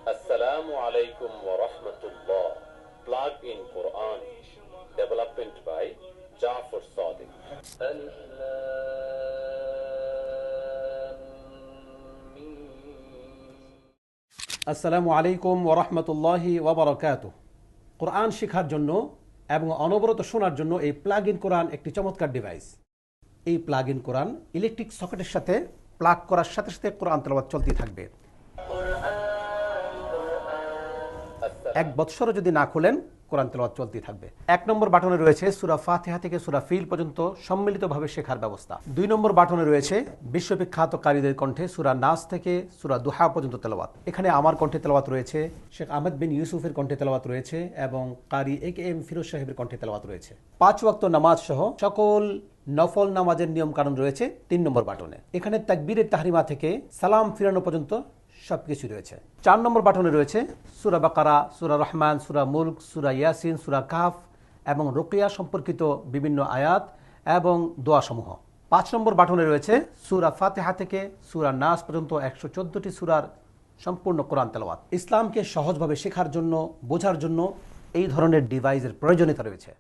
Assalamu alaikum wa rahmatullah. Plug in Quran. Development by Jafar Sadiq. Alif Lam Mim. আসসালামু আলাইকুম ওয়া রাহমাতুল্লাহি ওয়া বারাকাতুহু। কোরআন শেখার জন্য এবং অনবরত শোনার জন্য এই প্লাগ ইন কোরআন একটি চমৎকার ডিভাইস। এই প্লাগ ইন কোরআন ইলেকট্রিক সকেটের সাথে প্লাগ করার সাথে সাথে কোরআন তেলাওয়াত চলতেই থাকবে। এক বৎসরও যদি না খোলেন কোরআন তেলাওয়াত চলতেই থাকবে। ১ নম্বর বাটনে রয়েছে সূরা ফাতিহা থেকে সূরা ফিল পর্যন্ত সম্মিলিতভাবে শেখার ব্যবস্থা। ২ নম্বর বাটনে রয়েছে বিশ্ববিখ্যাত কারীদের কণ্ঠে সূরা নাস থেকে সূরা দুহা পর্যন্ত তেলাওয়াত। এখানে আমার কণ্ঠে তেলাওয়াত রয়েছে, শেখ আহমেদ বিন ইউসুফের কণ্ঠে তেলাওয়াত রয়েছে এবং কারি এ.কে.এম ফিরোজ সাহেবের কণ্ঠে তেলাওয়াত রয়েছে। ৫ ওয়াক্ত নামাজ সহ সকল নফল নামাজের নিয়ম কানুন রয়েছে ৩ নম্বর বাটনে। এখানে তাকবীরের তাহরিমা থেকে সালাম ফিরানো পর্যন্ত সবকিছু রয়েছে। ৪ নম্বর বাটনে রয়েছে সূরা বাকারা, সূরা রহমান, সূরা মুলক, সূরা ইয়াসিন, সূরা কাহফ এবং রুকিয়া সম্পর্কিত বিভিন্ন আয়াত এবং দোয়াসমূহ। ৫ নম্বর বাটনে রয়েছে সূরা ফাতিহা থেকে সূরা নাস পর্যন্ত ১১৪টি সূরার সম্পূর্ণ কোরআন তেলাওয়াত। ইসলামকে সহজভাবে শেখার জন্য, বোঝার জন্য এই ধরনের ডিভাইসের প্রয়োজনীয়তা রয়েছে।